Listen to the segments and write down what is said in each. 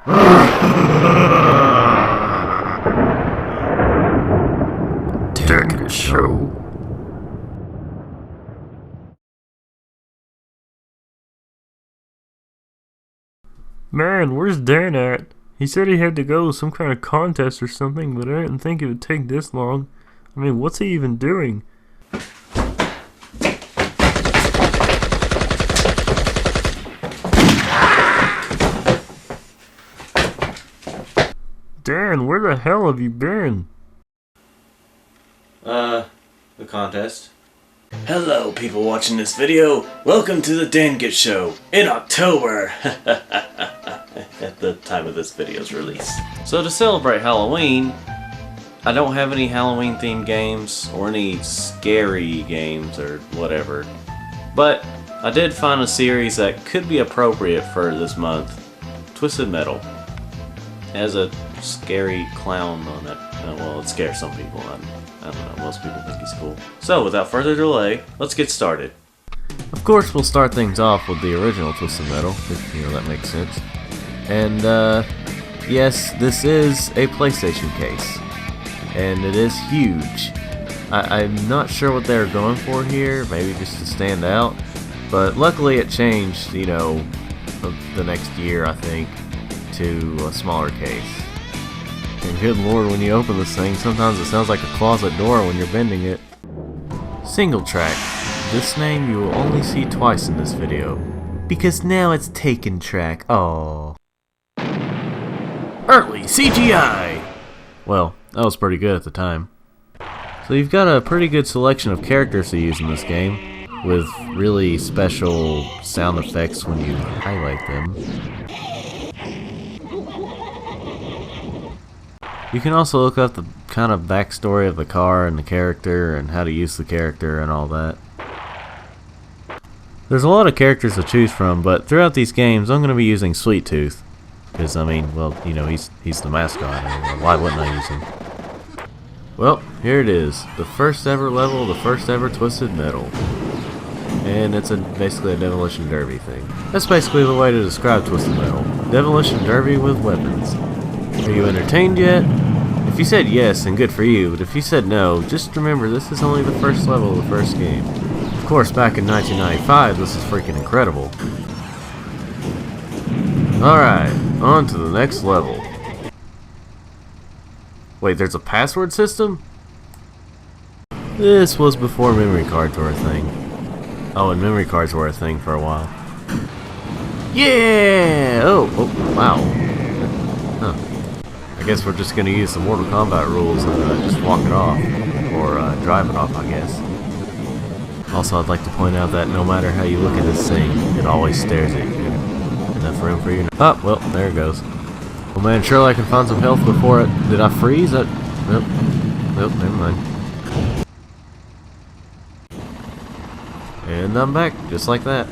Dan Show. Man, where's Dan at? He said he had to go to some kind of contest or something, but I didn't think it would take this long. I mean, what's he even doing? Dan, where the hell have you been? The contest. Hello, people watching this video. Welcome to the Dan Show in October. At the time of this video's release. So to celebrate Halloween, I don't have any Halloween themed games or any scary games or whatever. But I did find a series that could be appropriate for this month. Twisted Metal. It has a scary clown on it. Well, it scares some people. I don't know, most people think he's cool. So, without further delay, let's get started. Of course, we'll start things off with the original Twisted Metal, if that makes sense. And, yes, this is a PlayStation case. And it is huge. I'm not sure what they're going for here, maybe just to stand out. But luckily it changed, the next year, I think, to a smaller case. And good lord, when you open this thing, sometimes it sounds like a closet door when you're bending it. Single track. This name you will only see twice in this video, because now it's taken track. Oh. Early CGI! Well, that was pretty good at the time. So you've got a pretty good selection of characters to use in this game, with really special sound effects when you highlight them. You can also look up the kind of backstory of the car and the character and how to use the character and all that. There's a lot of characters to choose from, but throughout these games I'm going to be using Sweet Tooth. Because, I mean, well, he's the mascot. I mean, why wouldn't I use him? Well, here it is. The first ever level, the first ever Twisted Metal. And it's basically a Demolition Derby thing. That's basically the way to describe Twisted Metal. Demolition Derby with weapons. Are you entertained yet? If you said yes, then good for you, but if you said no, just remember this is only the first level of the first game. Of course, back in 1995, this is freaking incredible. Alright, on to the next level. Wait, there's a password system? This was before memory cards were a thing. Oh, and memory cards were a thing for a while. Yeah! Oh, wow. Huh. I guess we're just gonna use some Mortal Kombat rules and just walk it off. Or drive it off, I guess. Also, I'd like to point out that no matter how you look at this thing, it always stares at you. Enough room for you. Oh, well, there it goes. Well, man, surely I can find some health before it. Did I freeze? Nope. Nope, never mind. And I'm back, just like that.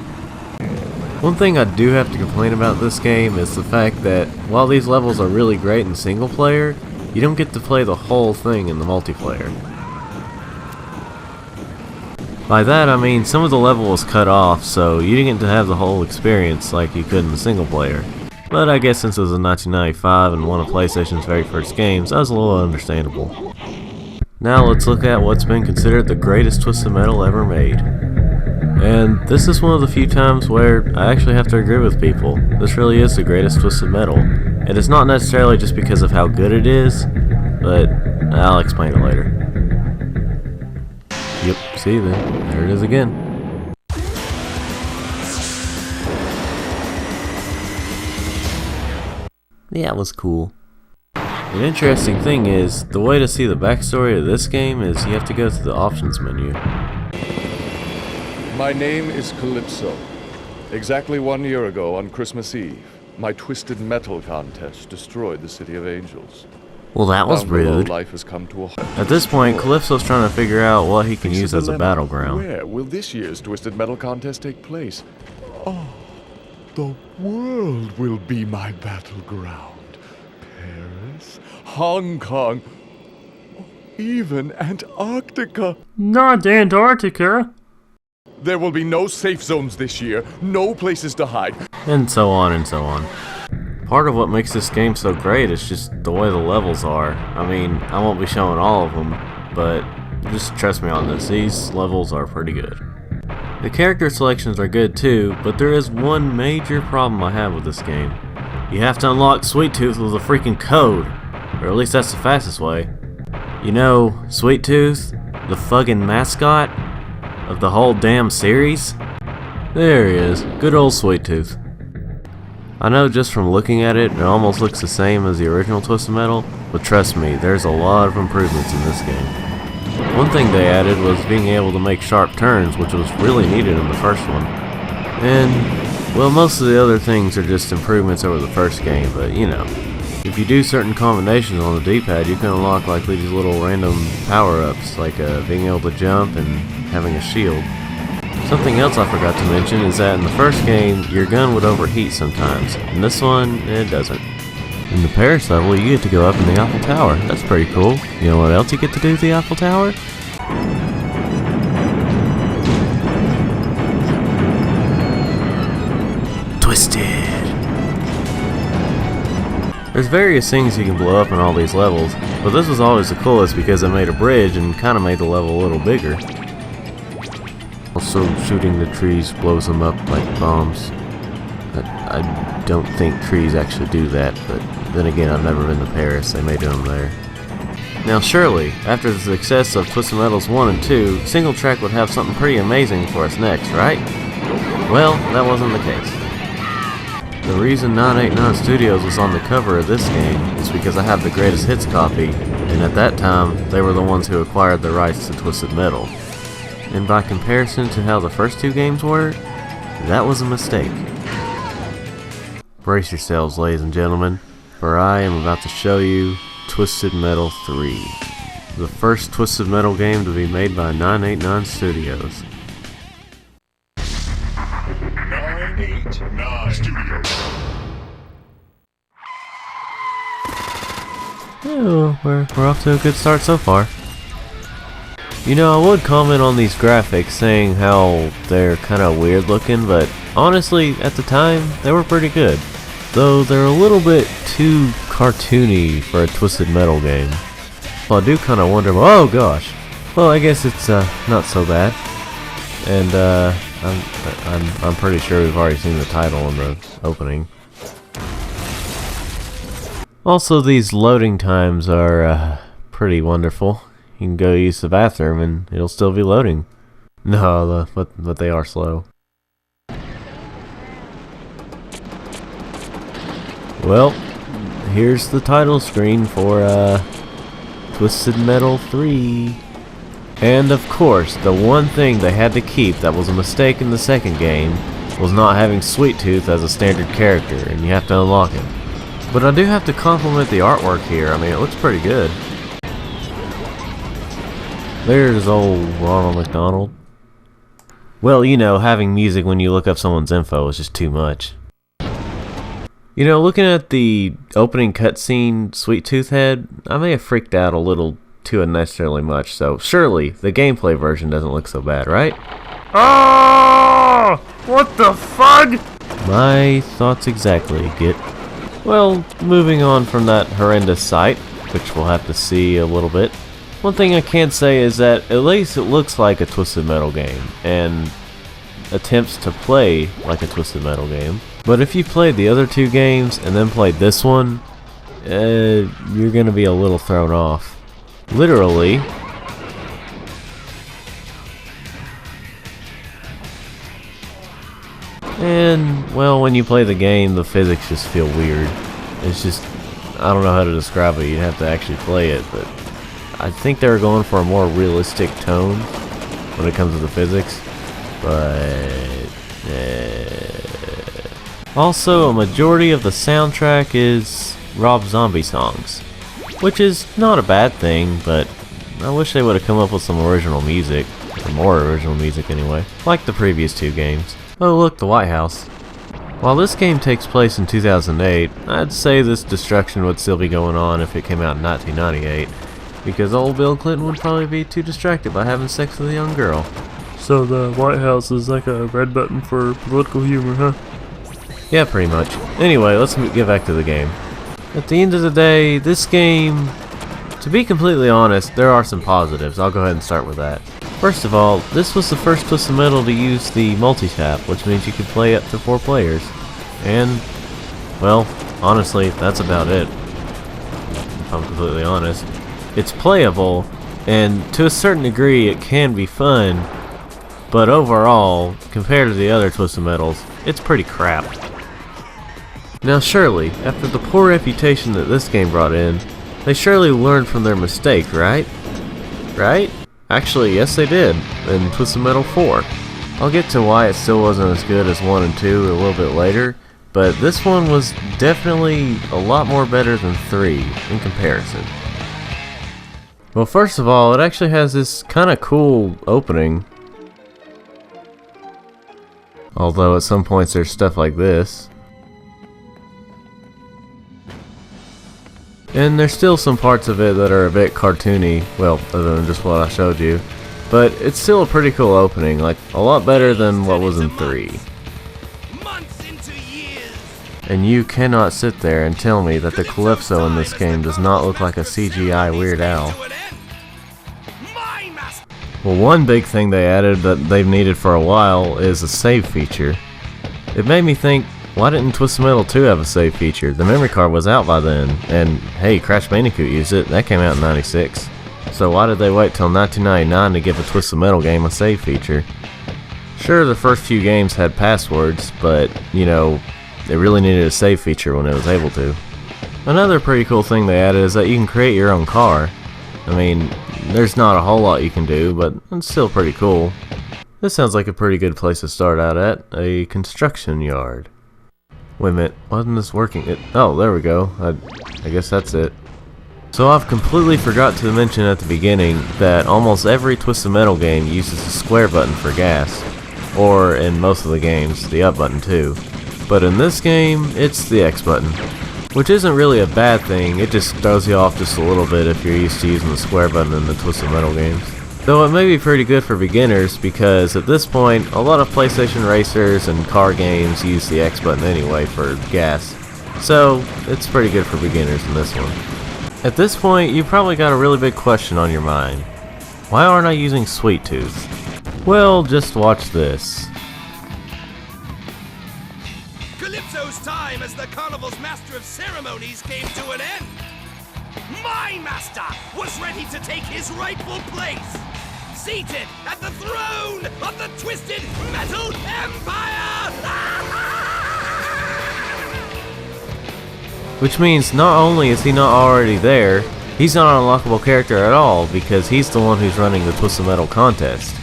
One thing I do have to complain about this game is the fact that while these levels are really great in single player, you don't get to play the whole thing in the multiplayer. By that I mean some of the level was cut off, so you didn't get to have the whole experience like you could in the single player. But I guess since it was in 1995 and one of PlayStation's very first games, that was a little understandable. Now let's look at what's been considered the greatest Twisted Metal ever made. And this is one of the few times where I actually have to agree with people. This really is the greatest Twisted Metal. And it's not necessarily just because of how good it is, but I'll explain it later. Yep, see then, there it is again. Yeah, it was cool. An interesting thing is, the way to see the backstory of this game is you have to go to the options menu. My name is Calypso. Exactly 1 year ago on Christmas Eve, my Twisted Metal contest destroyed the City of Angels. Well, that was rude. Life has come to a halt. At this point, Calypso's trying to figure out what he can use as a battleground. Where will this year's Twisted Metal contest take place? Oh, the world will be my battleground. Paris, Hong Kong, even Antarctica. Not Antarctica! There will be no safe zones this year, no places to hide. And so on and so on. Part of what makes this game so great is just the way the levels are. I mean, I won't be showing all of them, but just trust me on this, these levels are pretty good. The character selections are good too, but there is one major problem I have with this game. You have to unlock Sweet Tooth with a freaking code, or at least that's the fastest way. You know, Sweet Tooth, the fucking mascot of the whole damn series? There he is, good old Sweet Tooth. I know just from looking at it, it almost looks the same as the original Twisted Metal, but trust me, there's a lot of improvements in this game. One thing they added was being able to make sharp turns, which was really needed in the first one. And, well, most of the other things are just improvements over the first game, but you know. If you do certain combinations on the D-pad, you can unlock like these little random power-ups, like being able to jump and having a shield. Something else I forgot to mention is that in the first game, your gun would overheat sometimes. In this one, it doesn't. In the Paris level, you get to go up in the Eiffel Tower. That's pretty cool. You know what else you get to do with the Eiffel Tower? Twisted! There's various things you can blow up in all these levels, but this was always the coolest because it made a bridge and kinda made the level a little bigger. Also, shooting the trees blows them up like bombs. I don't think trees actually do that, but then again, I've never been to Paris, they may do them there. Now surely, after the success of Twisted Metals 1 and 2, Single Track would have something pretty amazing for us next, right? Well, that wasn't the case. The reason 989 Studios was on the cover of this game is because I have the greatest hits copy, and at that time, they were the ones who acquired the rights to Twisted Metal. And by comparison to how the first two games were, that was a mistake. Brace yourselves, ladies and gentlemen, for I am about to show you Twisted Metal 3, the first Twisted Metal game to be made by 989 Studios. 989 Studios. Oh, we're off to a good start so far. You know, I would comment on these graphics saying how they're kinda weird looking, but honestly, at the time, they were pretty good. Though they're a little bit too cartoony for a Twisted Metal game. Well, I do kinda wonder, oh gosh. Well, I guess it's not so bad. And I'm pretty sure we've already seen the title in the opening. Also, these loading times are pretty wonderful. You can go use the bathroom and it'll still be loading. No, but they are slow. Well, here's the title screen for Twisted Metal 3. And of course, the one thing they had to keep that was a mistake in the second game was not having Sweet Tooth as a standard character, and you have to unlock him. But I do have to compliment the artwork here. I mean, it looks pretty good. There's old Ronald McDonald. Well, you know, having music when you look up someone's info is just too much. You know, looking at the opening cutscene Sweet Tooth head, I may have freaked out a little too unnecessarily much, so surely the gameplay version doesn't look so bad, right? Oh! What the fuck? My thoughts exactly, Git. Well, moving on from that horrendous sight, which we'll have to see a little bit, one thing I can say is that at least it looks like a Twisted Metal game, and attempts to play like a Twisted Metal game. But if you played the other two games and then played this one, you're gonna be a little thrown off. Literally. And, well, when you play the game, the physics just feel weird. It's just, I don't know how to describe it, you'd have to actually play it, but I think they were going for a more realistic tone when it comes to the physics, but also a majority of the soundtrack is Rob Zombie songs, which is not a bad thing, but I wish they would have come up with some original music, or more original music anyway, like the previous two games. Oh look, the White House. While this game takes place in 2008, I'd say this destruction would still be going on if it came out in 1998. Because old Bill Clinton would probably be too distracted by having sex with a young girl. So the White House is like a red button for political humor, huh? Yeah, pretty much. Anyway, let's get back to the game. At the end of the day, this game, to be completely honest, there are some positives. I'll go ahead and start with that. First of all, this was the first Twisted Metal to use the multi-tap, which means you could play up to 4 players. And, well, honestly, that's about it. If I'm completely honest. It's playable, and to a certain degree it can be fun, but overall, compared to the other Twisted Metals, it's pretty crap. Now surely, after the poor reputation that this game brought in, they surely learned from their mistake, right? Right? Actually, yes they did, in Twisted Metal 4. I'll get to why it still wasn't as good as 1 and 2 a little bit later, but this one was definitely a lot more better than 3 in comparison. Well, first of all, it actually has this kind of cool opening. Although at some points there's stuff like this. And there's still some parts of it that are a bit cartoony, well, other than just what I showed you. But it's still a pretty cool opening, like a lot better than what was in 3. And you cannot sit there and tell me that the Calypso in this game does not look like a CGI Weird Al. Well, one big thing they added that they've needed for a while is a save feature. It made me think, why didn't Twisted Metal 2 have a save feature? The memory card was out by then, and hey, Crash Bandicoot used it, that came out in '96. So why did they wait till 1999 to give a Twisted Metal game a save feature? Sure, the first few games had passwords, but, you know, they really needed a save feature when it was able to. Another pretty cool thing they added is that you can create your own car. I mean, there's not a whole lot you can do, but it's still pretty cool. This sounds like a pretty good place to start out at, a construction yard. Wait a minute, why isn't this working? Oh, there we go. I guess that's it. So I've completely forgot to mention at the beginning that almost every Twisted Metal game uses the square button for gas. Or, in most of the games, the up button too. But in this game, it's the X button. Which isn't really a bad thing, it just throws you off just a little bit if you're used to using the square button in the Twisted Metal games. Though it may be pretty good for beginners because at this point, a lot of PlayStation racers and car games use the X button anyway for gas. So, it's pretty good for beginners in this one. At this point, you probably got a really big question on your mind. Why aren't I using Sweet Tooth? Well, just watch this. Calypso's time as the carnival's master of ceremonies came to an end. My master was ready to take his rightful place, seated at the throne of the Twisted Metal Empire! Which means not only is he not already there, he's not an unlockable character at all because he's the one who's running the Twisted Metal contest.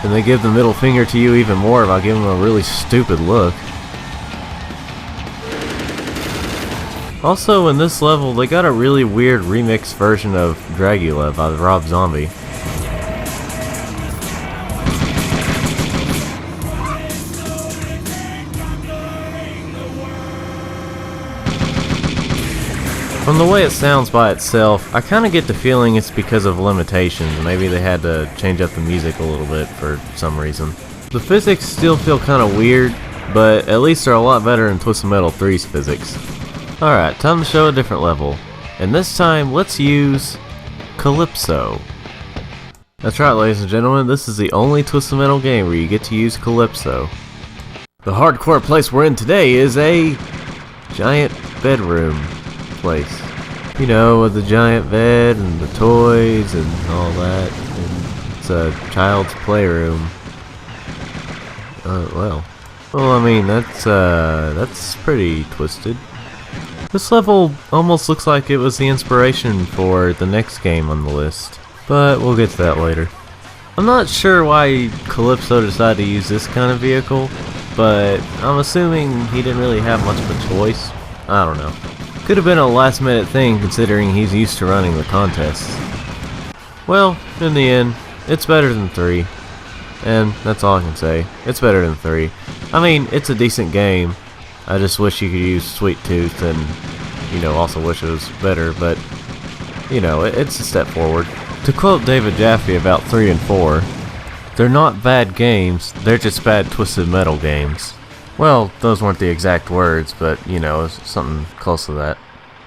And they give the middle finger to you even more by giving him a really stupid look. Also, in this level, they got a really weird remixed version of Dragula by Rob Zombie. From the way it sounds by itself, I kinda get the feeling it's because of limitations. Maybe they had to change up the music a little bit for some reason. The physics still feel kinda weird, but at least they're a lot better than Twisted Metal 3's physics. Alright, time to show a different level. And this time, let's use Calypso. That's right, ladies and gentlemen, this is the only Twisted Metal game where you get to use Calypso. The hardcore place we're in today is a giant bedroom place. You know, with the giant bed and the toys and all that. And it's a child's playroom. Well, I mean, that's pretty twisted. This level almost looks like it was the inspiration for the next game on the list, but we'll get to that later. I'm not sure why Calypso decided to use this kind of vehicle, but I'm assuming he didn't really have much of a choice. I don't know. Could have been a last minute thing considering he's used to running the contests. Well, in the end, it's better than 3. And that's all I can say. It's better than 3. I mean, it's a decent game. I just wish you could use Sweet Tooth and, you know, also wish it was better, but, you know, it's a step forward. To quote David Jaffe about 3 and 4, they're not bad games, they're just bad Twisted Metal games. Well, those weren't the exact words, but you know, something close to that.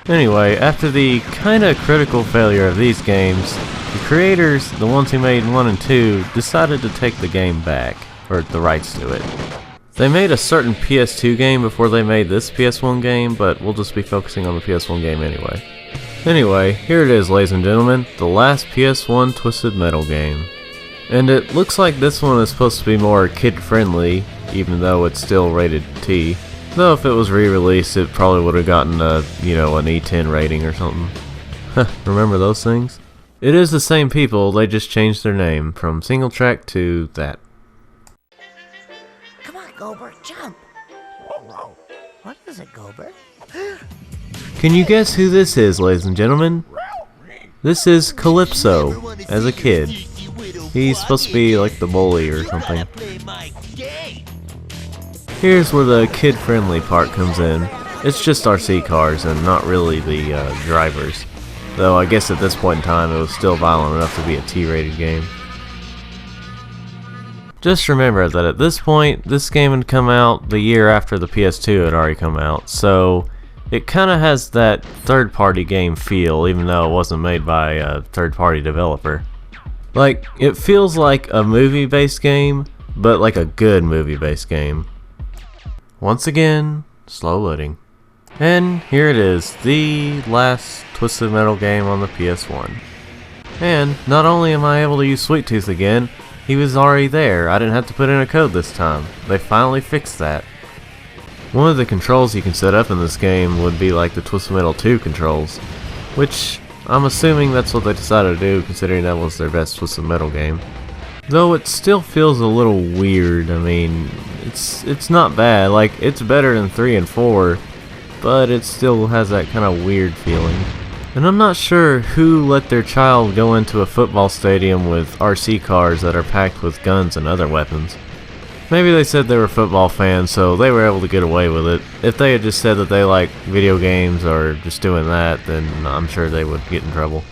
Anyway, after the kinda critical failure of these games, the creators, the ones who made 1 and 2, decided to take the game back, or the rights to it. They made a certain PS2 game before they made this PS1 game, but we'll just be focusing on the PS1 game anyway. Anyway, here it is, ladies and gentlemen, the last PS1 Twisted Metal game. And it looks like this one is supposed to be more kid-friendly, even though it's still rated T. Though if it was re-released, it probably would have gotten a, you know, an E10 rating or something. Remember those things? It is the same people, they just changed their name from Single Track to that. Come on, Gober, jump! What is it, Gober? Can you guess who this is, ladies and gentlemen? This is Calypso, as a kid. He's supposed to be like the bully or something. Here's where the kid-friendly part comes in. It's just RC cars and not really the drivers. Though I guess at this point in time it was still violent enough to be a T-rated game. Just remember that at this point, this game had come out the year after the PS2 had already come out, so it kinda has that third-party game feel, even though it wasn't made by a third-party developer. Like, it feels like a movie-based game, but like a good movie-based game. Once again, slow loading. And here it is, the last Twisted Metal game on the PS1. And not only am I able to use Sweet Tooth again, he was already there. I didn't have to put in a code this time. They finally fixed that. One of the controls you can set up in this game would be like the Twisted Metal 2 controls, which I'm assuming that's what they decided to do, considering that was their best Twisted Metal game. Though it still feels a little weird. I mean, it's not bad. Like, it's better than 3 and 4, but it still has that kind of weird feeling. And I'm not sure who let their child go into a football stadium with RC cars that are packed with guns and other weapons. Maybe they said they were football fans, so they were able to get away with it. If they had just said that they like video games or just doing that, then I'm sure they would get in trouble.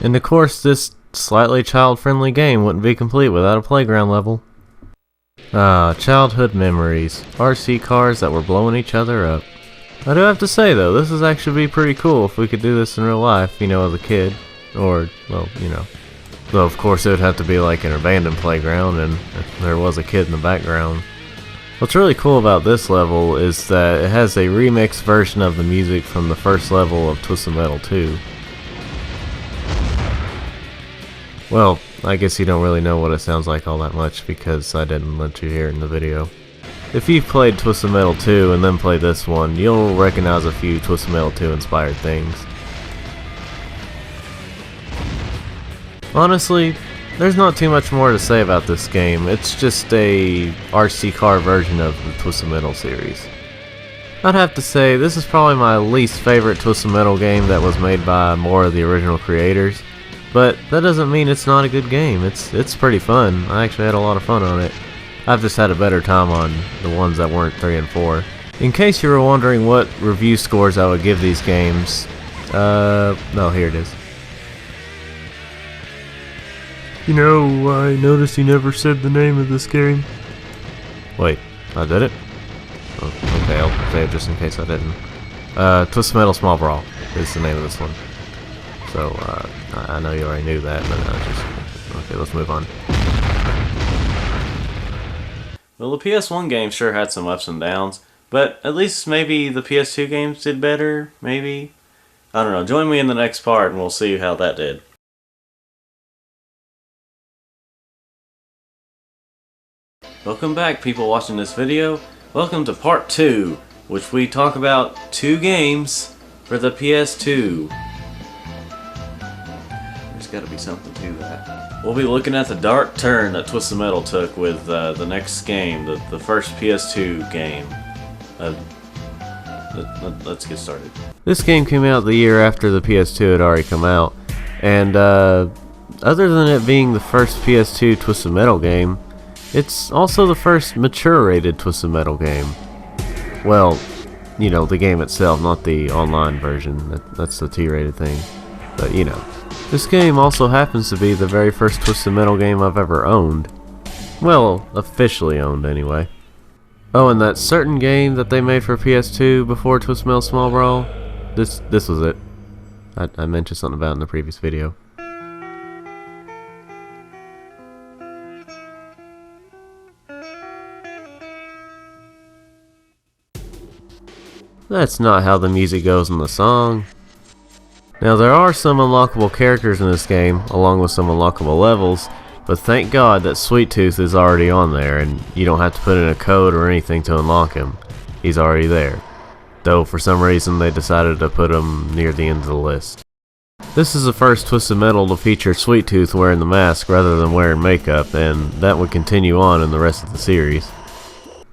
And of course, this slightly child-friendly game wouldn't be complete without a playground level. Ah, childhood memories. RC cars that were blowing each other up. I do have to say though, this would actually be pretty cool if we could do this in real life, you know, as a kid. Or, well, you know. Though of course it would have to be like an abandoned playground and there was a kid in the background. What's really cool about this level is that it has a remixed version of the music from the first level of Twisted Metal 2. Well, I guess you don't really know what it sounds like all that much because I didn't let you hear it in the video. If you've played Twisted Metal 2 and then play this one, you'll recognize a few Twisted Metal 2 inspired things. Honestly, there's not too much more to say about this game. It's just a RC car version of the Twisted Metal series. I'd have to say this is probably my least favorite Twisted Metal game that was made by more of the original creators. But that doesn't mean it's not a good game. It's pretty fun. I actually had a lot of fun on it. I've just had a better time on the ones that weren't 3 and 4. In case you were wondering what review scores I would give these games, no, here it is. You know, I noticed you never said the name of this game. Wait, I did it? Oh, okay, I'll say it just in case I didn't. Twisted Metal Small Brawl is the name of this one. So, I know you already knew that, but okay, let's move on. Well, the PS1 game sure had some ups and downs, but at least maybe the PS2 games did better, maybe? I don't know, join me in the next part and we'll see how that did. Welcome back, people watching this video. Welcome to part 2, which we talk about 2 games for the PS2. There's gotta be something to that. We'll be looking at the dark turn that Twisted Metal took with the next game, the first PS2 game. Let's get started. This game came out the year after the PS2 had already come out, and other than it being the first PS2 Twisted Metal game, it's also the first mature-rated Twisted Metal game. Well, you know, the game itself, not the online version. That's the T-rated thing. But, you know. This game also happens to be the very first Twisted Metal game I've ever owned. Well, officially owned, anyway. Oh, and that certain game that they made for PS2 before Twist Metal Small Brawl, this was it. I mentioned something about it in the previous video. That's not how the music goes in the song. Now there are some unlockable characters in this game, along with some unlockable levels, but thank God that Sweet Tooth is already on there, and you don't have to put in a code or anything to unlock him. He's already there. Though for some reason they decided to put him near the end of the list. This is the first Twisted Metal to feature Sweet Tooth wearing the mask rather than wearing makeup, and that would continue on in the rest of the series.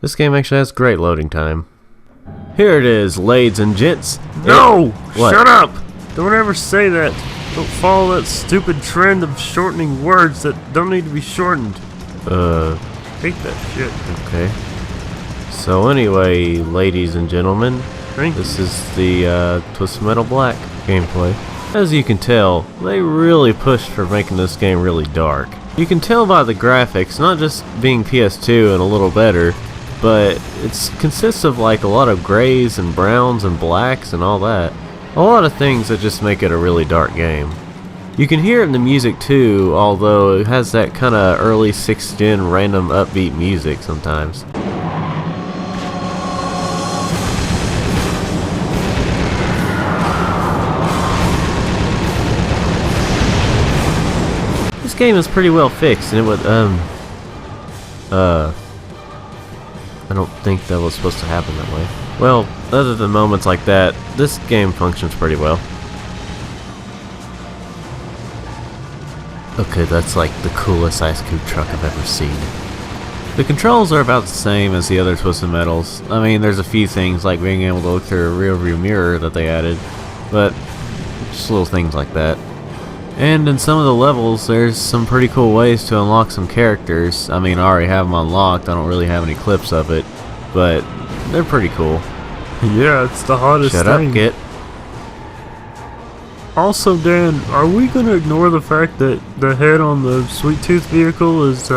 This game actually has great loading time. Here it is, ladies and gents. No! What? Shut up! Don't ever say that. Don't follow that stupid trend of shortening words that don't need to be shortened. Hate that shit. Okay. So anyway, ladies and gentlemen, Thank you. this is the Twisted Metal Black gameplay. As you can tell, they really pushed for making this game really dark. You can tell by the graphics, not just being PS2 and a little better, but it consists of like a lot of grays and browns and blacks and all that. A lot of things that just make it a really dark game. You can hear it in the music too, although it has that kind of early 6th gen random upbeat music sometimes. This game is pretty well fixed, and it would I don't think that was supposed to happen that way. Well, other than moments like that, this game functions pretty well. Okay, that's like the coolest ice cube truck I've ever seen. The controls are about the same as the other Twisted Metals. I mean, there's a few things like being able to look through a rear view mirror that they added, but just little things like that. And in some of the levels, there's some pretty cool ways to unlock some characters. I mean, I already have them unlocked. I don't really have any clips of it, but they're pretty cool. Yeah, it's the hottest Shut thing. up, Git. Also, Dan, are we gonna ignore the fact that the head on the Sweet Tooth vehicle is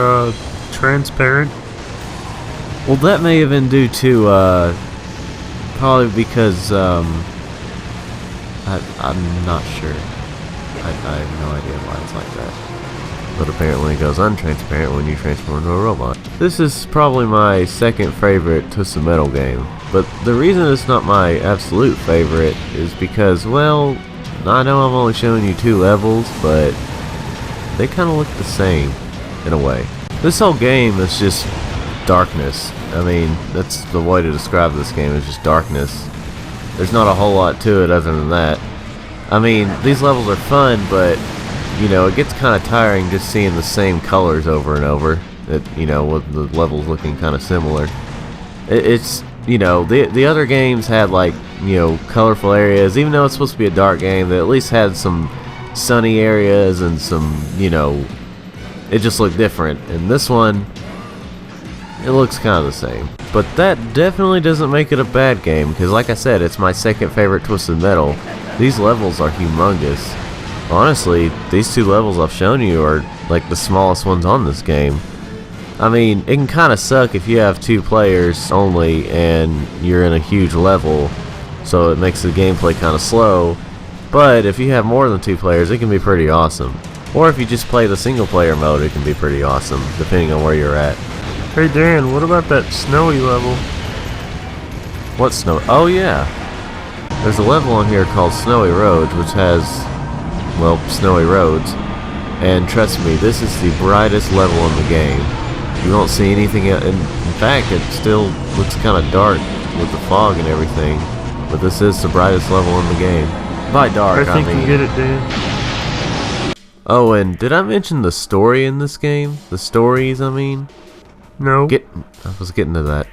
transparent? Well, that may have been due to probably because I'm not sure. I have no idea why it's like that. But apparently it goes untransparent when you transform into a robot. This is probably my second favorite Twisted Metal game, but the reason it's not my absolute favorite is because, well, I know I'm only showing you 2 levels, but they kind of look the same, in a way. This whole game is just darkness. I mean, that's the way to describe this game, is just darkness. There's not a whole lot to it other than that. I mean, these levels are fun, but, you know, it gets kind of tiring just seeing the same colors over and over. You know, with the levels looking kind of similar. It's, you know, the other games had, like, you know, colorful areas. Even though it's supposed to be a dark game, they at least had some sunny areas and some, you know, it just looked different. And this one, it looks kind of the same. But that definitely doesn't make it a bad game, because like I said, it's my second favorite Twisted Metal. These levels are humongous. Honestly, these 2 levels I've shown you are like the smallest ones on this game. I mean, it can kind of suck if you have 2 players only and you're in a huge level, so it makes the gameplay kind of slow. But if you have more than 2 players, it can be pretty awesome. Or if you just play the single player mode, it can be pretty awesome, depending on where you're at. Hey Dan, what about that snowy level? What snow? Oh yeah! There's a level on here called Snowy Roads, which has, well, snowy roads. And trust me, this is the brightest level in the game. You won't see anything else. In fact, it still looks kind of dark with the fog and everything. But this is the brightest level in the game. By dark, I think mean. you get it, Dan. Oh, and did I mention the story in this game? The stories, I mean? No. I was getting to that.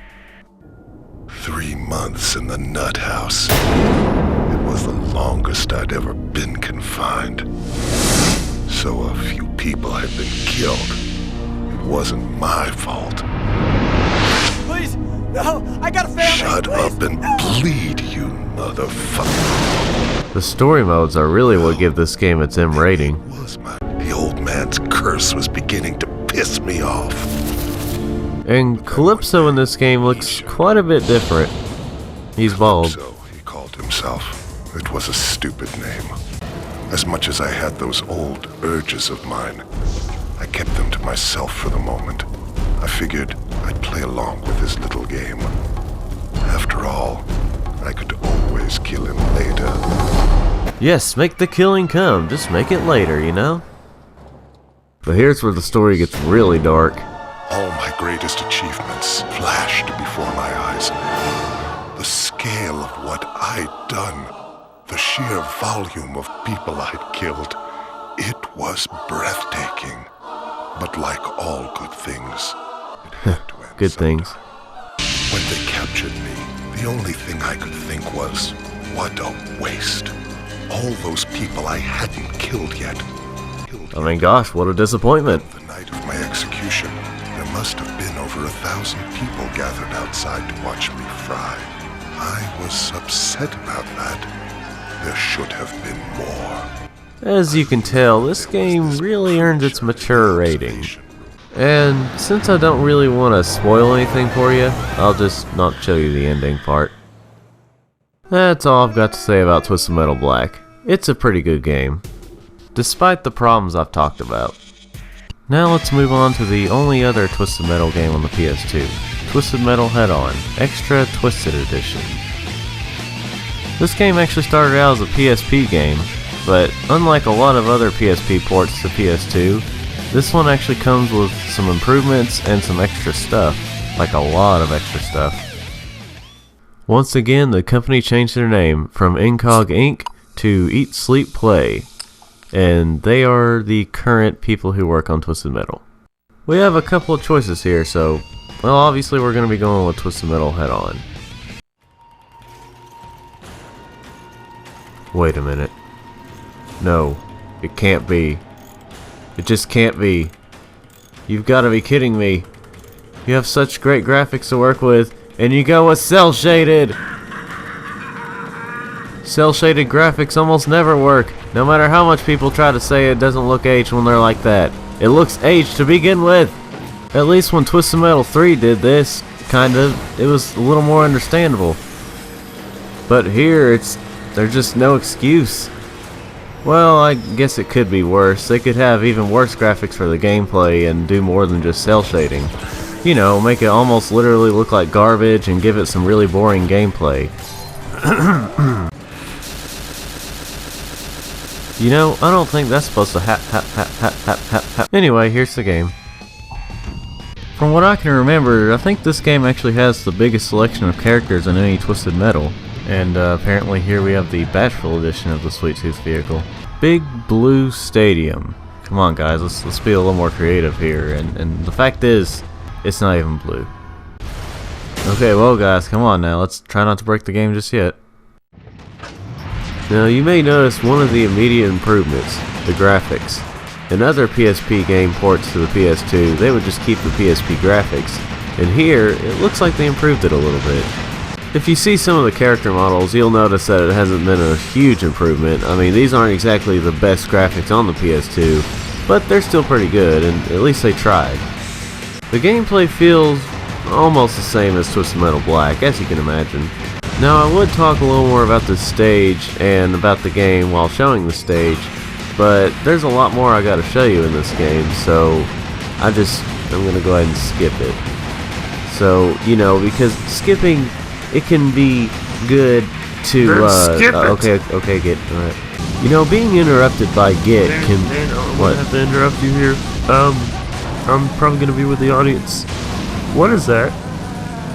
3 months in the nut house. It was the longest I'd ever been confined. So a few people had been killed. It wasn't my fault. Please, no, I got a family. Shut please. up and bleed, you motherfucker. The story modes are really what give this game its M rating. The old man's curse was beginning to piss me off. And Calypso in this game looks quite a bit different. He's bald. So he called himself. It was a stupid name. As much as I had those old urges of mine, I kept them to myself for the moment. I figured I'd play along with his little game. After all, I could always kill him later. Yes, make the killing come. Just make it later, you know? But here's where the story gets really dark. All my greatest achievements flashed before my eyes. The scale of what I'd done, the sheer volume of people I'd killed, it was breathtaking. But like all good things, it had to end Good sometime. things. When they captured me, the only thing I could think was, what a waste. All those people I hadn't killed yet. I mean, gosh, what a disappointment. The night of my execution, there must have been over 1,000 people gathered outside to watch me fry. I was upset about that. There should have been more. As you can tell, this game really earned its mature rating. And since I don't really want to spoil anything for you, I'll just not show you the ending part. That's all I've got to say about Twisted Metal Black. It's a pretty good game, despite the problems I've talked about. Now let's move on to the only other Twisted Metal game on the PS2, Twisted Metal Head-On, Extra Twisted Edition. This game actually started out as a PSP game, but unlike a lot of other PSP ports to PS2, this one actually comes with some improvements and some extra stuff, like a lot of extra stuff. Once again, the company changed their name from Incog Inc. to Eat Sleep Play, and they are the current people who work on Twisted Metal. We have a couple of choices here, so, well, obviously we're going to be going with Twisted Metal Head-On. Wait a minute. No, it can't be. It just can't be. You've got to be kidding me. You have such great graphics to work with, and you go with cel-shaded! Cel-shaded graphics almost never work, no matter how much people try to say it doesn't look aged when they're like that. It looks aged to begin with! At least when Twisted Metal 3 did this, kind of, it was a little more understandable. But here, there's just no excuse. Well, I guess it could be worse. They could have even worse graphics for the gameplay and do more than just cel shading. You know, make it almost literally look like garbage and give it some really boring gameplay. You know, I don't think that's supposed to happen. Anyway, here's the game. From what I can remember, I think this game actually has the biggest selection of characters in any Twisted Metal. And apparently here we have the Bashful edition of the Sweet Tooth vehicle. Big Blue Stadium. Come on guys, let's be a little more creative here. And the fact is, it's not even blue. Okay, well guys, come on now, let's try not to break the game just yet. Now you may notice one of the immediate improvements, the graphics. In other PSP game ports to the PS2, they would just keep the PSP graphics. And here, it looks like they improved it a little bit. If you see some of the character models, you'll notice that it hasn't been a huge improvement. I mean, these aren't exactly the best graphics on the PS2, but they're still pretty good, and at least they tried. The gameplay feels almost the same as Twisted Metal Black, as you can imagine. Now, I would talk a little more about the stage and about the game while showing the stage, but there's a lot more I gotta show you in this game, so I'm gonna go ahead and skip it. So, you know, because skipping, it can be good to, skip it. okay, Git, alright. You know, being interrupted by Git can, I have to interrupt you here. I'm probably gonna be with the audience. What is that?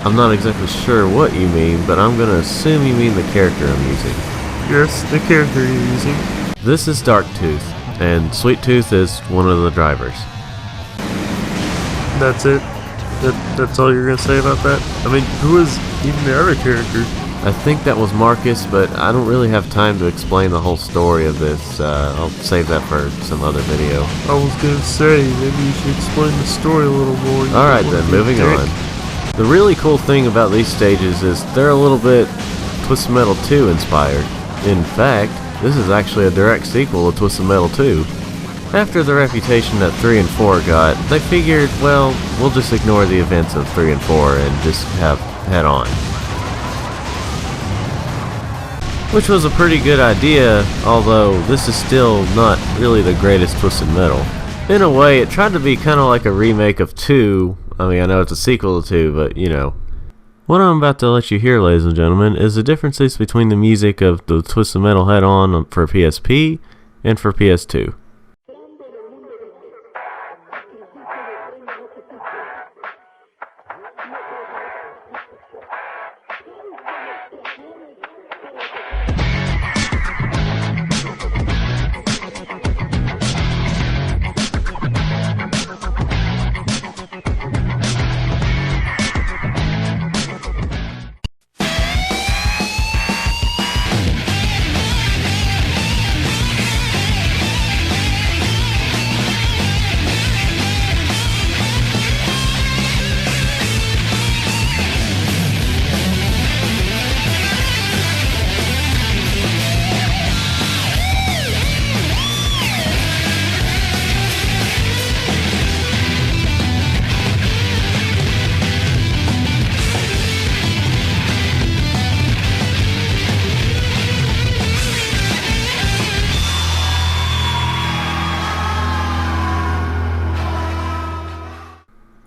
I'm not exactly sure what you mean, but I'm gonna assume you mean the character I'm using. Yes, the character you're using. This is Darktooth, and Sweet Tooth is one of the drivers. That's it? That's all you're gonna say about that? I mean, who is even the other character? I think that was Marcus, but I don't really have time to explain the whole story of this. I'll save that for some other video. I was gonna say, maybe you should explain the story a little more. Alright then, moving on. The really cool thing about these stages is they're a little bit Twisted Metal 2 inspired. In fact, this is actually a direct sequel to Twisted Metal 2. After the reputation that 3 and 4 got, they figured, well, we'll just ignore the events of 3 and 4 and just have Head On. Which was a pretty good idea, although this is still not really the greatest Twisted Metal. In a way, it tried to be kind of like a remake of 2. I mean, I know it's a sequel to 2, but you know. What I'm about to let you hear, ladies and gentlemen, is the differences between the music of the Twisted Metal Head On for PSP and for PS2.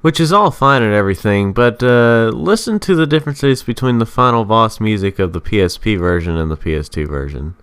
Which is all fine and everything, but listen to the differences between the final boss music of the PSP version and the PS2 version.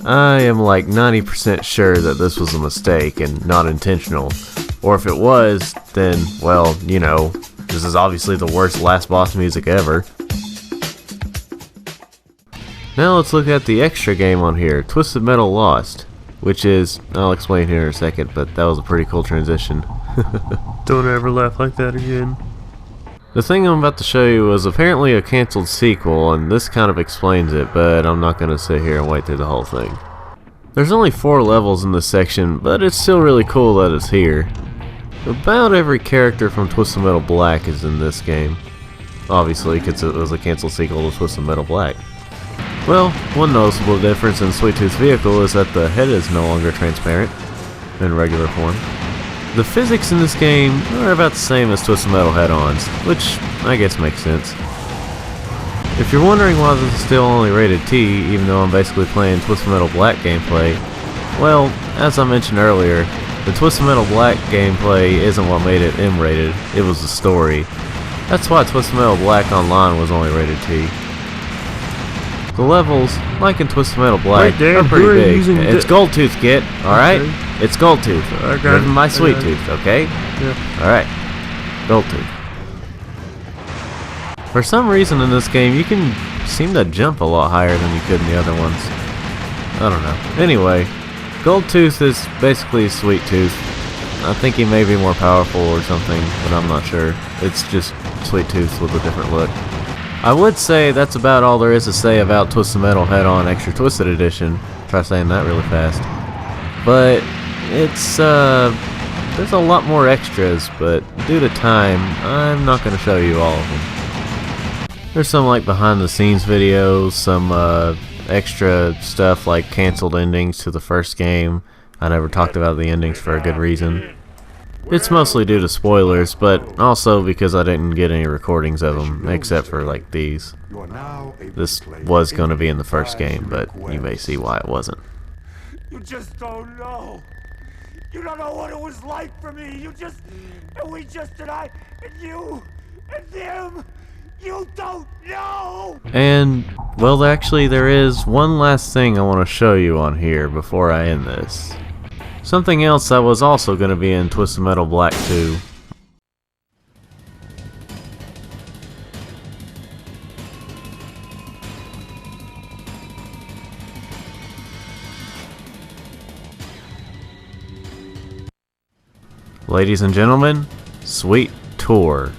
I am like 90% sure that this was a mistake and not intentional. Or if it was, then, well, you know, this is obviously the worst last boss music ever. Now let's look at the extra game on here, Twisted Metal Lost, which is, I'll explain here in a second, but that was a pretty cool transition. Don't ever laugh like that again. The thing I'm about to show you was apparently a cancelled sequel, and this kind of explains it, but I'm not going to sit here and wait through the whole thing. There's only 4 levels in this section, but it's still really cool that it's here. About every character from Twisted Metal Black is in this game. Obviously, because it was a cancelled sequel to Twisted Metal Black. Well, one noticeable difference in Sweet Tooth's vehicle is that the head is no longer transparent in regular form. The physics in this game are about the same as Twisted Metal Head-Ons, which I guess makes sense. If you're wondering why this is still only rated T, even though I'm basically playing Twisted Metal Black gameplay, well, as I mentioned earlier, the Twisted Metal Black gameplay isn't what made it M-rated, it was the story. That's why Twisted Metal Black Online was only rated T. The levels, like in Twisted Metal Black, are pretty big. It's Gold Tooth, Kit, alright? Okay. It's Gold Tooth. Driven my Sweet Tooth, okay? Yeah. Alright. Gold Tooth. For some reason in this game, you can seem to jump a lot higher than you could in the other ones. I don't know. Anyway, Gold Tooth is basically Sweet Tooth. I think he may be more powerful or something, but I'm not sure. It's just Sweet Tooth with a different look. I would say that's about all there is to say about Twisted Metal Head-On Extra Twisted Edition. Try saying that really fast. But it's, there's a lot more extras, but due to time, I'm not going to show you all of them. There's some like behind the scenes videos, some extra stuff like cancelled endings to the first game. I never talked about the endings for a good reason. It's mostly due to spoilers, but also because I didn't get any recordings of them, except for like these. This was going to be in the first game, but you may see why it wasn't. You just don't know. You don't know what it was like for me. And I, and you, and them. You don't know! And, well, actually, there is one last thing I want to show you on here before I end this. Something else that was also going to be in Twisted Metal Black 2. Ladies and gentlemen, Sweet Tour.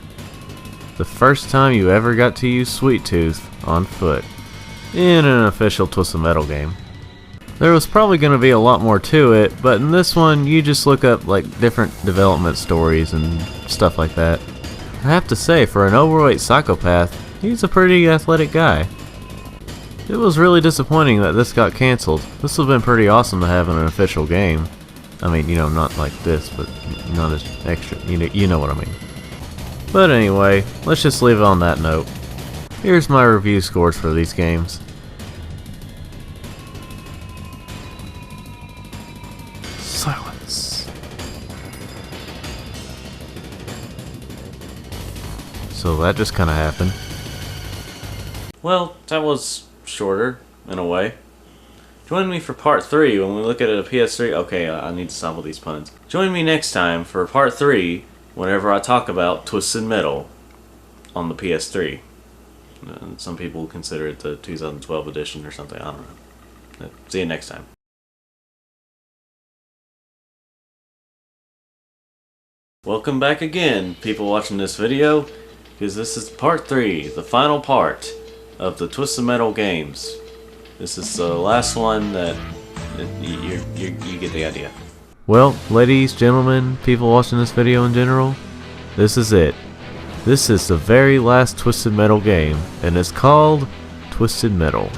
The first time you ever got to use Sweet Tooth on foot in an official Twisted Metal game. There was probably going to be a lot more to it, but in this one you just look up like different development stories and stuff like that. I have to say, for an overweight psychopath, he's a pretty athletic guy. It was really disappointing that this got cancelled. This would have been pretty awesome to have in an official game. I mean, you know, not like this, but not as extra, you know what I mean. But anyway, let's just leave it on that note. Here's my review scores for these games. Silence. So that just kind of happened. Well, that was shorter, in a way. Join me for part 3 when we look at a PS3. Okay, I need to stop with these puns. Join me next time for part 3 whenever I talk about Twisted Metal on the PS3. Some people consider it the 2012 edition or something, I don't know. See you next time. Welcome back again, people watching this video, because this is part 3, the final part of the Twisted Metal games. This is the last one that you get the idea. Well, ladies, gentlemen, people watching this video in general, this is it. This is the very last Twisted Metal game, and it's called Twisted Metal.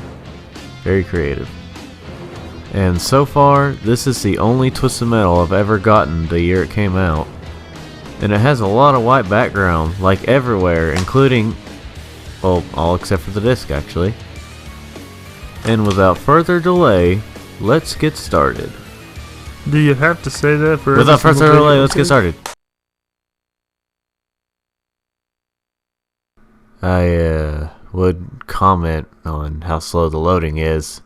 Very creative. And so far, this is the only Twisted Metal I've ever gotten the year it came out. And it has a lot of white background, like everywhere, including, well, all except for the disc actually. And without further delay, let's get started. Do you have to say that for Without further delay, let's get started. I would comment on how slow the loading is,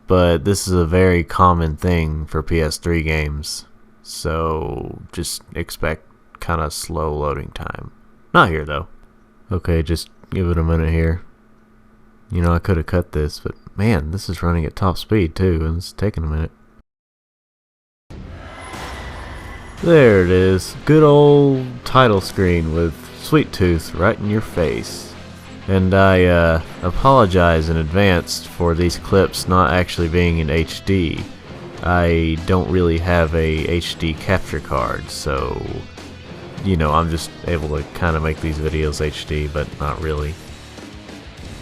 but this is a very common thing for PS3 games, so just expect kind of slow loading time. Not here though. Okay, just give it a minute here. You know, I could have cut this, but man, this is running at top speed too, and it's taking a minute. There it is. Good old title screen with Sweet Tooth right in your face. And I apologize in advance for these clips not actually being in HD. I don't really have a HD capture card, so you know, I'm just able to kind of make these videos HD, but not really.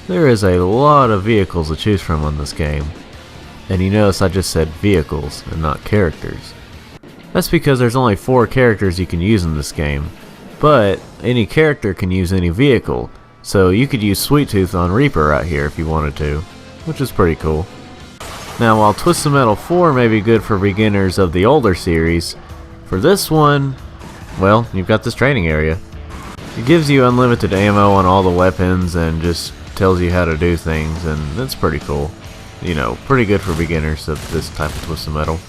There is a lot of vehicles to choose from on this game. And you notice I just said vehicles and not characters. That's because there's only 4 characters you can use in this game, but any character can use any vehicle, so you could use Sweet Tooth on Reaper right here if you wanted to, which is pretty cool. Now while Twisted Metal 4 may be good for beginners of the older series, for this one, well, you've got this training area. It gives you unlimited ammo on all the weapons and just tells you how to do things, and that's pretty cool. You know, pretty good for beginners of this type of Twisted Metal.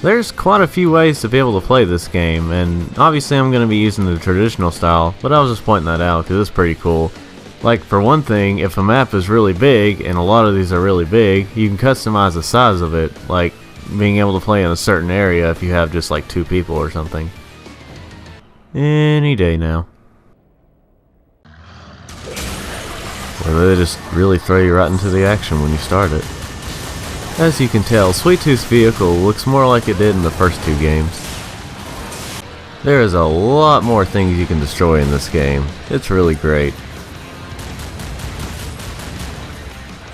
There's quite a few ways to be able to play this game, and obviously I'm going to be using the traditional style, but I was just pointing that out because it's pretty cool. Like, for one thing, if a map is really big, and a lot of these are really big, you can customize the size of it, like being able to play in a certain area if you have just like 2 people or something. Any day now. Or they just really throw you right into the action when you start it. As you can tell, Sweet Tooth's vehicle looks more like it did in the first 2 games. There is a lot more things you can destroy in this game. It's really great.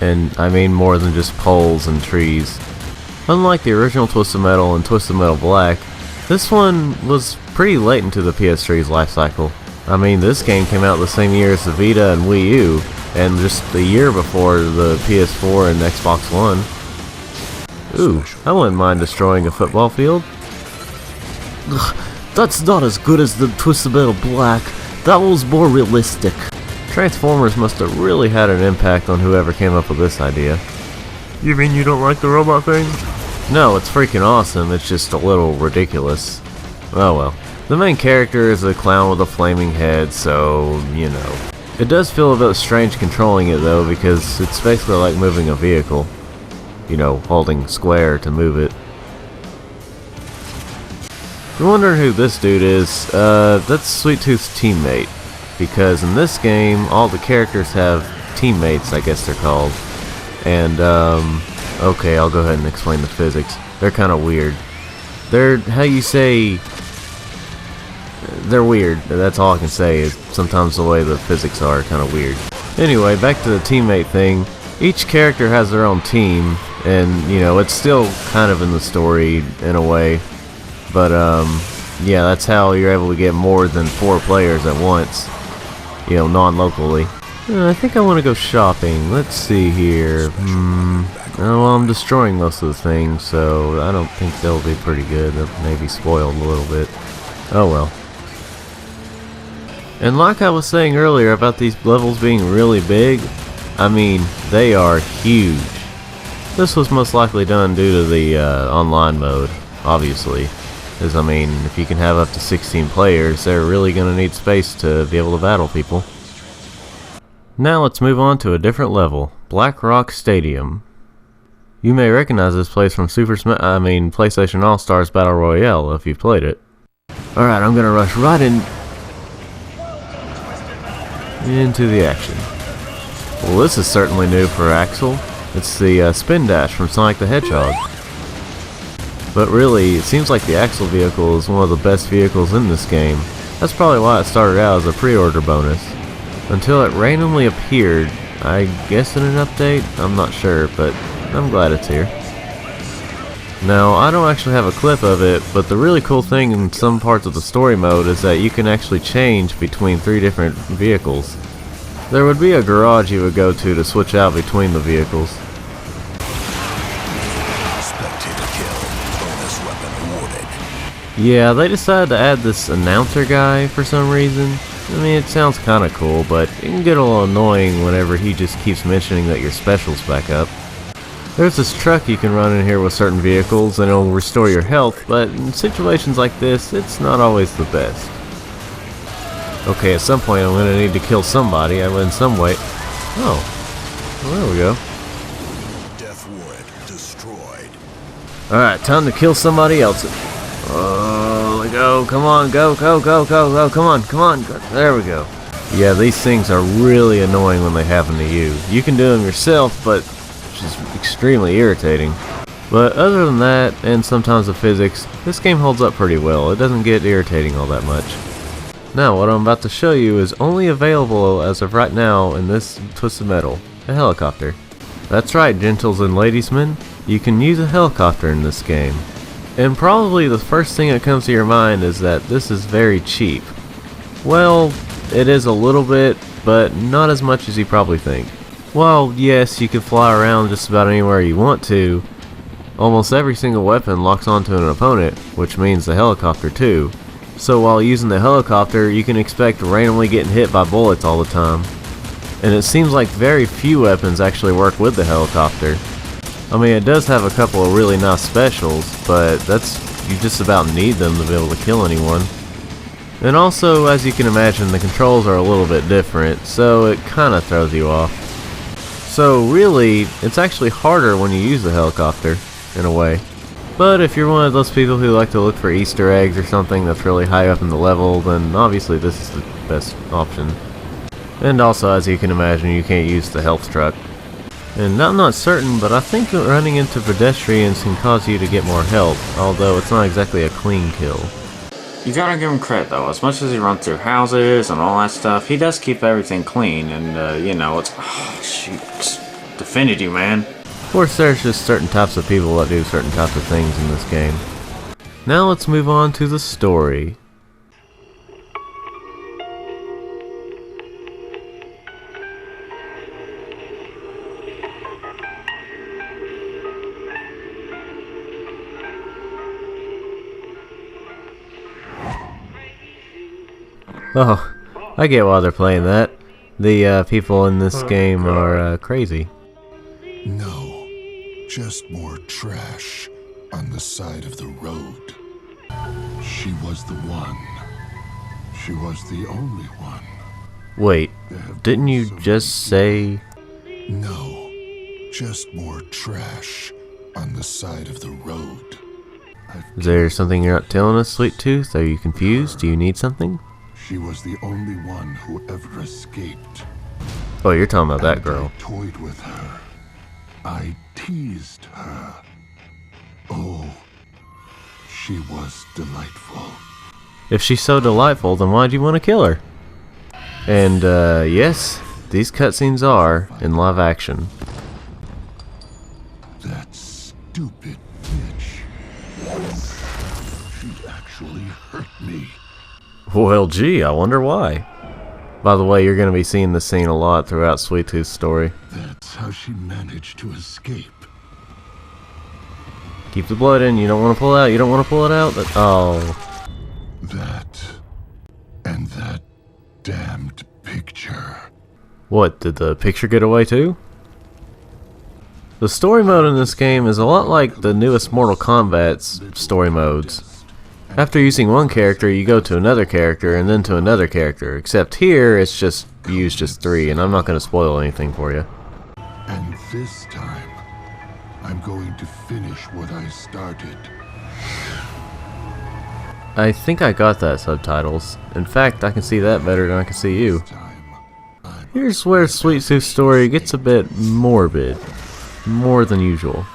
And I mean more than just poles and trees. Unlike the original Twisted Metal and Twisted Metal Black, this one was pretty late into the PS3's life cycle. I mean, this game came out the same year as the Vita and Wii U, and just the year before the PS4 and Xbox One. Ooh, I wouldn't mind destroying a football field. Ugh, that's not as good as the Twisted Metal Black. That was more realistic. Transformers must have really had an impact on whoever came up with this idea. You mean you don't like the robot thing? No, it's freaking awesome, it's just a little ridiculous. Oh well. The main character is a clown with a flaming head, so, you know. It does feel a bit strange controlling it though, because it's basically like moving a vehicle. You know, holding square to move it. you're wondering who this dude is, that's Sweet Tooth's teammate. Because in this game, all the characters have teammates, I guess they're called. And, okay, I'll go ahead and explain the physics. They're kind of weird. They're, how you say, they're weird. That's all I can say, is sometimes the way the physics are kind of weird. Anyway, back to the teammate thing. Each character has their own team, and, you know, it's still kind of in the story in a way. But, yeah, that's how you're able to get more than 4 players at once. You know, non-locally. I think I want to go shopping. Let's see here. Oh, well, I'm destroying most of the things, so I don't think they'll be pretty good. They'll maybe spoiled a little bit. Oh well. And like I was saying earlier about these levels being really big, I mean, they are huge. This was most likely done due to the online mode, obviously. Because, I mean, if you can have up to 16 players, they're really going to need space to be able to battle people. Now let's move on to a different level, Black Rock Stadium. You may recognize this place from PlayStation All-Stars Battle Royale if you've played it. Alright, I'm going to rush right into the action. Well, this is certainly new for Axel. It's the Spin Dash from Sonic the Hedgehog. But really, it seems like the Axel vehicle is one of the best vehicles in this game. That's probably why it started out as a pre-order bonus. Until it randomly appeared, I guess in an update? I'm not sure, but I'm glad it's here. Now, I don't actually have a clip of it, but the really cool thing in some parts of the story mode is that you can actually change between 3 different vehicles. There would be a garage you would go to switch out between the vehicles. Yeah, they decided to add this announcer guy for some reason. I mean, it sounds kinda cool, but it can get a little annoying whenever he just keeps mentioning that your special's back up. There's this truck you can run in here with certain vehicles and it'll restore your health, but in situations like this, it's not always the best. Okay, at some point I'm gonna need to kill somebody, in some way. Oh, well, there we go. Death warrant destroyed. Alright, time to kill somebody else. Oh, go, come on, go, come on, there we go. Yeah, these things are really annoying when they happen to you. You can do them yourself, but it's just extremely irritating. But other than that, and sometimes the physics, this game holds up pretty well. It doesn't get irritating all that much. Now, what I'm about to show you is only available as of right now in this Twisted Metal, a helicopter. That's right, gentles and ladiesmen, you can use a helicopter in this game. And probably the first thing that comes to your mind is that this is very cheap. Well, it is a little bit, but not as much as you probably think. While yes, you can fly around just about anywhere you want to, almost every single weapon locks onto an opponent, which means the helicopter too. So while using the helicopter, you can expect randomly getting hit by bullets all the time. And it seems like very few weapons actually work with the helicopter. I mean, it does have a couple of really nice specials, but you just about need them to be able to kill anyone. And also, as you can imagine, the controls are a little bit different, so it kinda throws you off. So really, it's actually harder when you use the helicopter, in a way. But if you're one of those people who like to look for Easter eggs or something that's really high up in the level, then obviously this is the best option. And also, as you can imagine, you can't use the health truck. And I'm not certain, but I think running into pedestrians can cause you to get more health, although it's not exactly a clean kill. You gotta give him credit though, as much as he runs through houses and all that stuff, he does keep everything clean, and you know, it's, oh shoot, just defended you, man. Of course, there's just certain types of people that do certain types of things in this game. Now let's move on to the story. Oh, I get why they're playing that. The people in this game are crazy. No, just more trash on the side of the road. She was the one. She was the only one. Wait, didn't you just say... No, just more trash on the side of the road. Is there something you're not telling us, Sweet Tooth? Are you confused? Do you need something? She was the only one who ever escaped. Oh, you're talking about that girl. I toyed with her. I teased her. Oh, she was delightful. If she's so delightful, then why'd you want to kill her? And, yes, these cutscenes are in live action. That stupid bitch. She actually hurt me. Well, gee, I wonder why. By the way, you're going to be seeing this scene a lot throughout Sweet Tooth's story. That's how she managed to escape. Keep the blood in. You don't want to pull it out. You don't want to pull it out. Oh. That and that damned picture. What, did the picture get away too? The story mode in this game is a lot like the newest Mortal Kombat's story modes. After using one character, you go to another character and then to another character, except here it's just you use just 3, and I'm not going to spoil anything for you. And this time, I'm going to finish what I started. I think I got that, subtitles. In fact, I can see that better than I can see you. Here's where Sweet Tooth's story gets a bit morbid. More than usual.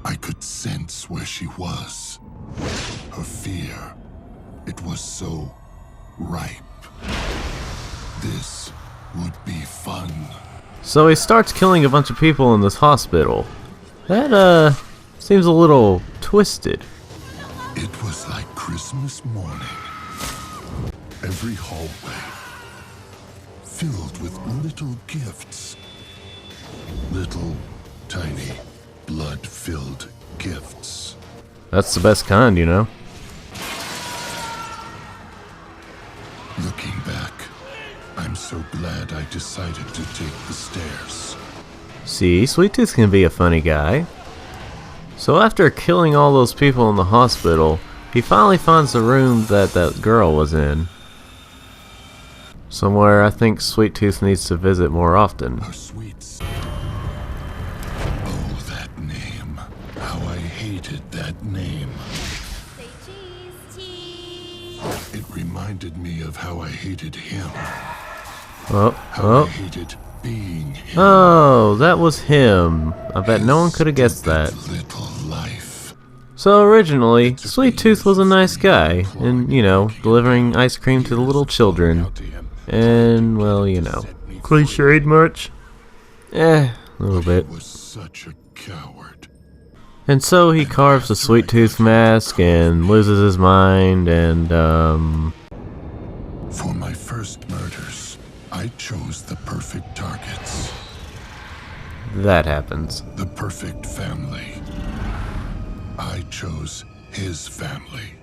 I could sense where she was. Her fear. It was so ripe. This would be fun. So he starts killing a bunch of people in this hospital. That, seems a little twisted. It was like Christmas morning. Every hallway filled with little gifts. Little, tiny, blood-filled gifts. That's the best kind, you know. Looking back, I'm so glad I decided to take the stairs. See, Sweet Tooth can be a funny guy. So after killing all those people in the hospital, he finally finds the room that that girl was in. Somewhere I think Sweet Tooth needs to visit more often. Her sweet. Oh, that name. How I hated that name. Say cheese. It reminded me of how I hated him. Oh, How I hated being him. oh, that was him. I bet no one could have guessed that. Little life. So originally, Sweet Tooth was a nice guy, and, you know, delivering ice cream to the little children. And, well, you know. Cliched much? A little bit. Was such a coward. And so he carves a Sweet Tooth mask and loses his mind, and, For my first murders, I chose the perfect targets. that happens. The perfect family. I chose his family.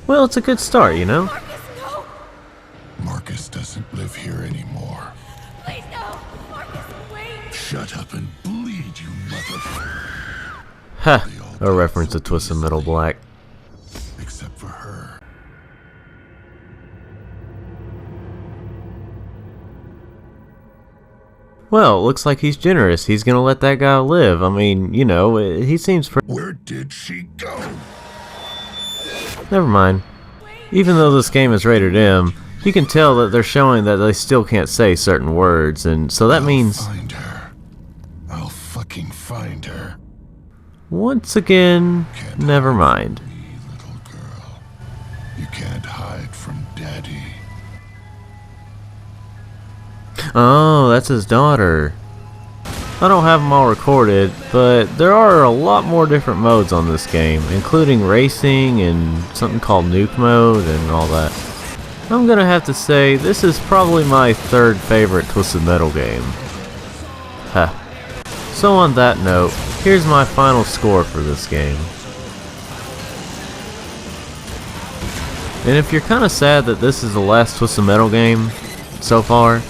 Well, it's a good start, you know? Marcus, no! Marcus doesn't live here anymore. Please, no! Marcus, wait! Shut up and bleed, you motherfucker. Ha! A reference to Twisted Metal Black. Except for her. Well, looks like he's generous. He's gonna let that guy live. I mean, you know, he seems pretty... Where did she go? Never mind. Even though this game is rated M, you can tell that they're showing that they still can't say certain words, and so that means... Find her. I'll fucking find her. Once again, never mind. Me, little girl. You can't hide from Daddy. Oh, that's his daughter. I don't have them all recorded, but there are a lot more different modes on this game, including racing and something called nuke mode and all that. I'm gonna have to say, this is probably my third favorite Twisted Metal game. Ha. So on that note, here's my final score for this game. And if you're kinda sad that this is the last Twisted Metal game so far,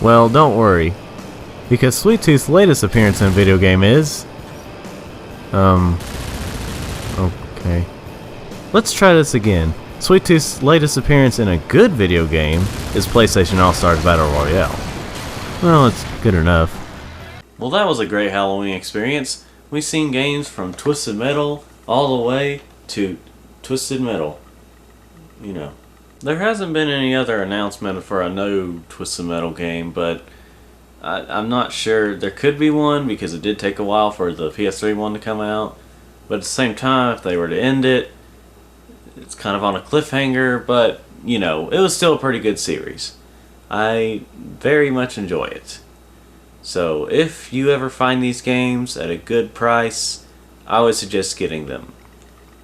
well, don't worry, because Sweet Tooth's latest appearance in a video game is... okay. Let's try this again. Sweet Tooth's latest appearance in a good video game is PlayStation All-Stars Battle Royale. Well, it's good enough. Well, that was a great Halloween experience. We've seen games from Twisted Metal, all the way to Twisted Metal. You know, there hasn't been any other announcement for a new Twisted Metal game, but I'm not sure. There could be one because it did take a while for the PS3 one to come out. But at the same time, if they were to end it, it's kind of on a cliffhanger, but, you know, it was still a pretty good series. I very much enjoy it. So, if you ever find these games at a good price, I would suggest getting them.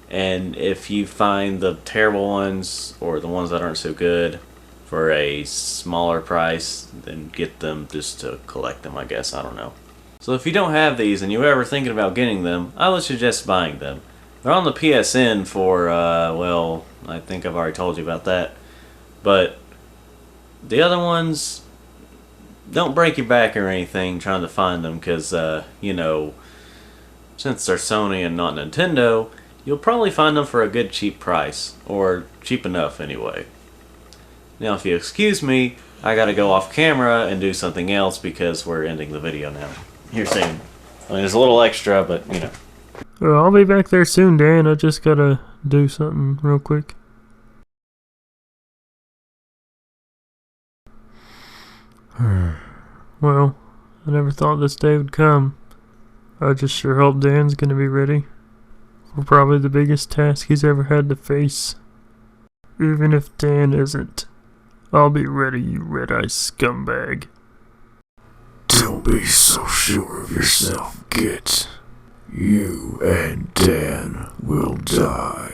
And if you find the terrible ones, or the ones that aren't so good, for a smaller price, then get them just to collect them, I guess. I don't know. So if you don't have these and you're ever thinking about getting them, I would suggest buying them. They're on the PSN for, well, I think I've already told you about that. But the other ones, don't break your back or anything trying to find them, because, you know, since they're Sony and not Nintendo, you'll probably find them for a good cheap price, or cheap enough anyway. Now, if you excuse me, I gotta go off camera and do something else because we're ending the video now. Here soon. I mean, there's a little extra, but, you know. Well, I'll be back there soon, Dan. I just gotta do something real quick. Well, I never thought this day would come. I just sure hope Dan's gonna be ready for probably the biggest task he's ever had to face. Even if Dan isn't, I'll be ready, you red-eye scumbag. Don't be so sure of yourself, Git. You and Dan will die.